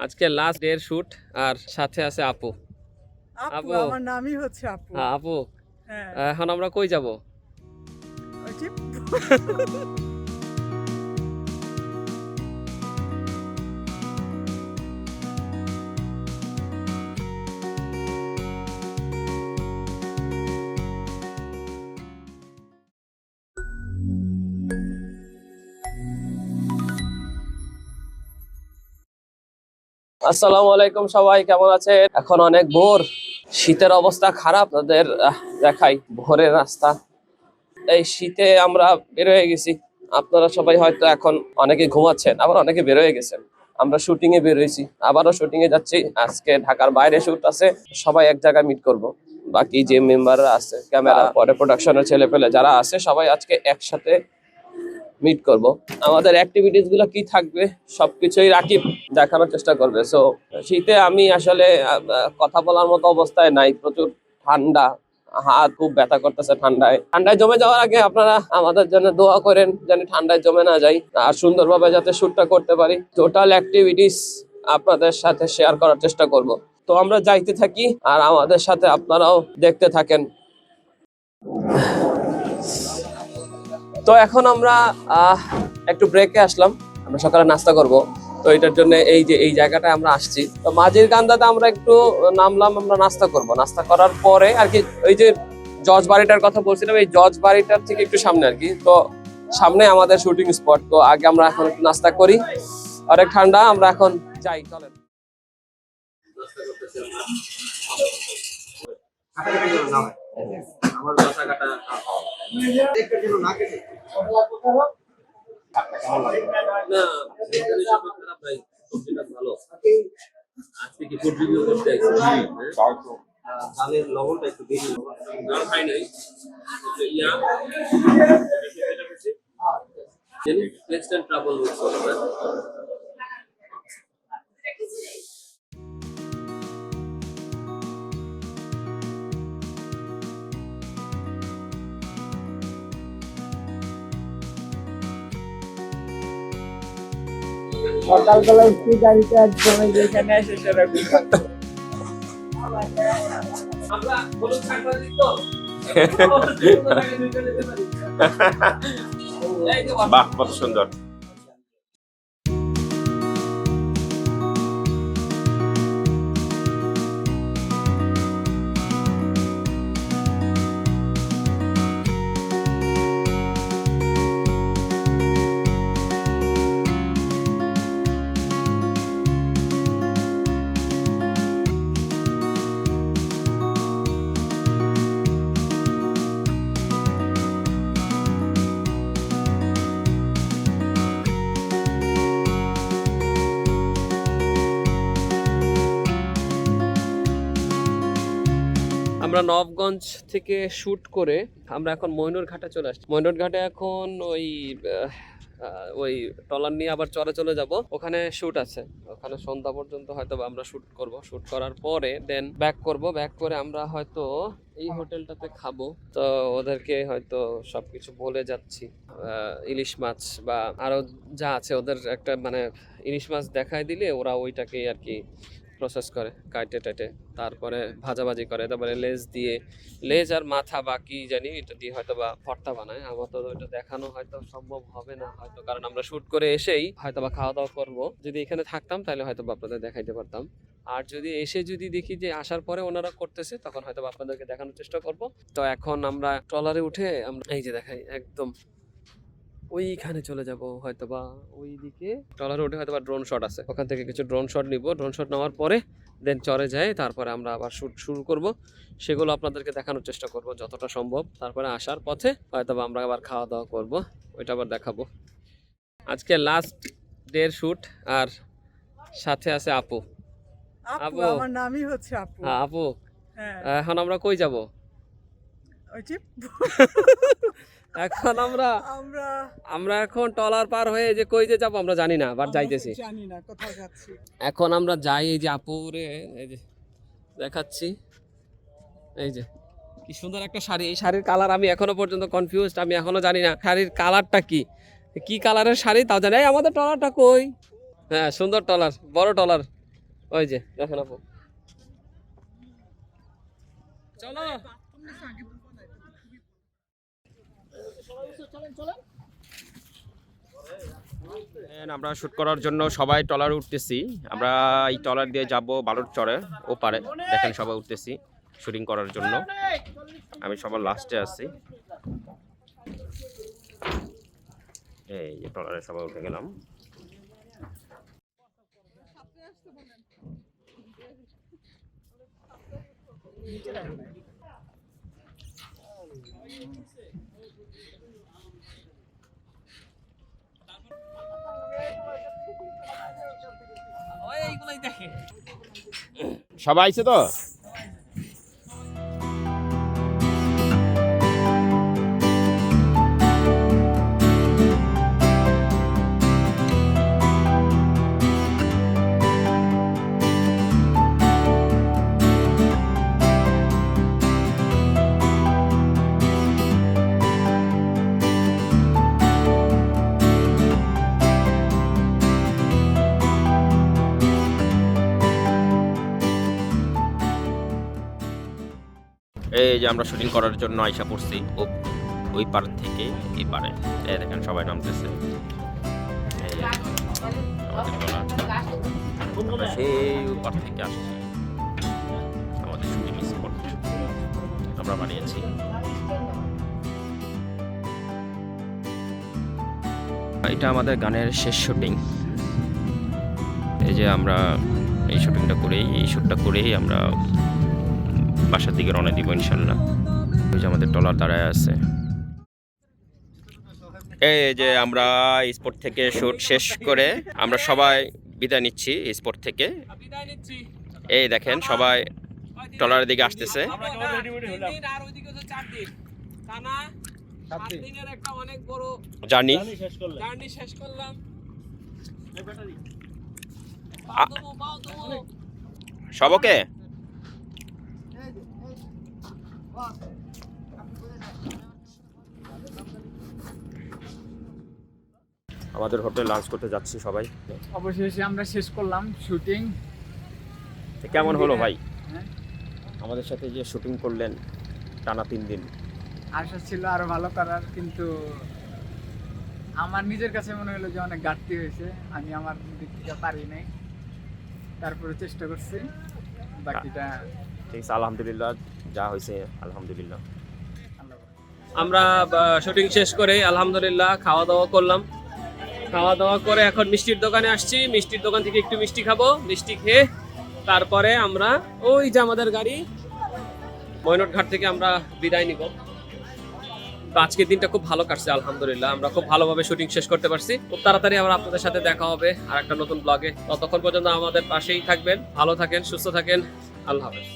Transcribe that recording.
আজকে last day এর shoot আর সাথে আছে আপু। আপু আমার নামই হচ্ছে আপু। হ্যাঁ আপু, হ্যাঁ এখন আমরা কই যাব? ওই যে আসসালামু আলাইকুম, সবাই কেমন আছেন? এখন অনেক ভোর, শীতের অবস্থা খারাপ। তাদের দেখাই ভোরের রাস্তা। এই শীতে আমরা বের হয়ে গেছি। আপনারা সবাই হয়তো এখন অনেকে ঘুমাচ্ছেন, আবার অনেকে বের হয়ে গেছেন। আমরা শুটিং এ বের হয়েছি, আবারও শুটিং এ যাচ্ছি। আজকে ঢাকার বাইরে শুট আছে, সবাই এক জায়গায় মিট করব। বাকি যে মেম্বাররা আছে, ক্যামেরা পরে প্রোডাকশনের ছেলে পেলে যারা আছে, সবাই আজকে একসাথে মিট করব। আমাদের অ্যাক্টিভিটিস গুলো কি থাকবে সবকিছুই রাকিব দেখানোর চেষ্টা করবে। সো শীতে আমি আসলে কথা বলার মতো অবস্থায় নাই, প্রচুর ঠান্ডা, হাত খুব ব্যথা করতেছে। ঠান্ডায় জমে যাওয়ার আগে আপনারা আমাদের জন্য দোয়া করেন যেন ঠান্ডায় জমে না যাই, আর সুন্দরভাবে যাতে শুটটা করতে পারি। টোটাল অ্যাক্টিভিটিস আপনাদের সাথে শেয়ার করার চেষ্টা করব। তো আমরা যাইতে থাকি আর আমাদের সাথে আপনারাও দেখতে থাকেন। তো এখন আমরা একটু ব্রেকে আসলাম, আমরা সকালে নাস্তা করব। তো এটার জন্য এই যে এই জায়গাটায় আমরা আসছি। তো মাঝির কান্দাতে আমরা একটু নামলাম, আমরা নাস্তা করব। নাস্তা করার পরে আর কি ওই যে জজ বাড়িটার কথা বলছিলাম, এই জজ বাড়িটার থেকে একটু সামনে আর কি। তো সামনে আমাদের শুটিং স্পট। তো আগে আমরা এখন একটু নাস্তা করি, অনেক ঠান্ডা, আমরা এখন যাই, চলেন। আমার কথা কাটা না, এখানে সব খারাপ নাই, সবজিটা ভালো। আজকে কি ফুড রিভিউ করতে আইছি? ডালের লবণটা একটু বেশি, ডাল খাই নাই। তো ইয়া জানি নেক্সট টাইম ট্রাবল হচ্ছে। সকালবেলা উঠে গাড়িতে একদম যেখানে এসে সেরকম আমরা হলুদ সাংবাদিক তো বাহ, কত সুন্দর। আমরা নবগঞ্জ থেকে শুট করে আমরা এখন মইনুর ঘাটে চলে আসছি। মইনুর ঘাটে এখন ওই ট্রলার নিয়ে আবার চরে চলে যাব, ওখানে শুট আছে। ওখানে সন্ধ্যা পর্যন্ত হয়তো আমরা শুট করব। শুট করার পরে দেন ব্যাক করব। ব্যাক করে আমরা হয়তো এই হোটেলটাতে খাবো। তো ওদেরকে হয়তো সবকিছু বলে যাচ্ছি, ইলিশ মাছ বা আরো যা আছে ওদের একটা মানে ইলিশ মাছ দেখায় দিলে ওরা ওইটাকে আর কি প্রসেস করে, কাটে টাটে, তারপরে ভাজাভাজি করে, তারপরে লেজ আর মাথা বাকি জানি এটা দিয়ে হয়তো বা ভর্তা বানায়। আমার তো ওইটা দেখানো হয়তো সম্ভব হবে না হয়তো, কারণ আমরা শুট করে এসেই হয়তো বা খাওয়া দাওয়া করবো। যদি এখানে থাকতাম তাহলে হয়তো বা আপনাদের দেখাইতে পারতাম। আর যদি এসে যদি দেখি যে আসার পরে ওনারা করতেছে, তখন হয়তো আপনাদেরকে দেখানোর চেষ্টা করব। তো এখন আমরা ট্রলারে উঠে আমরা এই যে দেখাই একদম ওইখানে চলে যাব হয়তো বা ওই দিকে। ট্রলারে উঠে হয়তো বা ড্রোন শট আছে, ওখান থেকে কিছু ড্রোন শট নিব। ড্রোন শট নেওয়ার পরে দেন চরে যাই, তারপরে আমরা আবার শুট শুরু করব। সেগুলো আপনাদেরকে দেখানোর চেষ্টা করব যতটা সম্ভব। তারপরে আসার পথে হয়তো বা আমরা আবার খাওয়া দাওয়া করব, ওইটা আবার দেখাবো। আজকে লাস্ট ডে এর শুট আর সাথে আছে আপু। আপু আমার নামই হচ্ছে আপু। হ্যাঁ আপু, হ্যাঁ এখন আমরা কই যাব? ওই যে এখন আমরা আমরা আমরা এখন ট্রলার পার হয়ে যে কই যে যাবো আমরা জানি না, বাট যাইতেছি। জানি না কোথায় যাচ্ছি। এখন আমরা যাই, এই যে আপুরে এই যে দেখাচ্ছি, এই যে কি সুন্দর একটা শাড়ি। এই শাড়ির কালার আমি এখনো পর্যন্ত কনফিউজড, আমি এখনো জানি না শাড়ির কালারটা কি, কি কালারের শাড়ি তাও জানি। এই আমাদের ট্রলারটা কই? হ্যাঁ সুন্দর ট্রলার, বড় ট্রলার। ওই যে দেখেন আপু, চলো। আমরা শুট করার জন্য সবাই ট্রলার উঠতেছি। আমরা এই ট্রলার দিয়ে যাব বালুর চরে ওপারে। দেখেন সবাই উঠতেছি শুটিং করার জন্য। আমি সবার লাস্টে আছি। এই যে ট্রলারে সবাই উঠে গেলাম। সবাই আইছে তো? এই যে আমরা শুটিং করার জন্য আইসা পড়ছি ওই পার থেকে এই পারে। এই দেখেন সবাই নামতেছে। এই যে আমাদের ট্রলার। আমরা সেই ওই পার থেকে আসছি। আমাদের শুটিং স্পট আমরা বানিয়েছি। এটা আমাদের গানের শেষ শুটিং। এই যে আমরা এই শুটিংটা করেই আমরা বাসার দিকে রওনা দিব ইনশাল্লাহ। ওই যে আমাদের ট্রলার দাঁড়ায় আছে। এই যে আমরা স্পট থেকে শুট শেষ করে আমরা সবাই বিদায় নিচ্ছি স্পট থেকে। এই দেখেন সবাই ট্রলারের দিকে আসতেছে। জার্নি শেষ করলাম। সবকে আমাদের হোটেলে লাঞ্চ করতে যাচ্ছি সবাই। অবশেষে আমরা শেষ করলাম শুটিং। কেমন হলো ভাই? হ্যাঁ? আমাদের সাথে যে শুটিং করলেন টানা 3 দিন। আশা ছিল আরো ভালো করার, কিন্তু আমার নিজের কাছে মনে হলো যে অনেক ঘাটতি হয়েছে। আমি আমার দিক থেকে পারি নাই, তারপরে চেষ্টা করছি। বাকিটা ঠিক আছে, আলহামদুলিল্লাহ যা হয়েছে আলহামদুলিল্লাহ। আমরা শুটিং শেষ করে আলহামদুলিল্লাহ খাওয়া দাওয়া করলাম। খাওয়া দাওয়া করে এখন মিষ্টির দোকানে আসছি। মিষ্টির দোকান থেকে একটু মিষ্টি খাবো। মিষ্টি খেয়ে তারপরে আমরা ওই যে আমাদের গাড়ি ময়নট ঘাট থেকে আমরা বিদায় নিব। তো আজকের দিনটা খুব ভালো কাটছে আলহামদুলিল্লাহ। আমরা খুব ভালোভাবে শুটিং শেষ করতে পারছি। খুব তাড়াতাড়ি আবার আপনাদের সাথে দেখা হবে আর একটা নতুন ব্লগে। ততক্ষণ পর্যন্ত আমাদের পাশেই থাকবেন। ভালো থাকেন, সুস্থ থাকেন। আল্লাহ হাফেজ।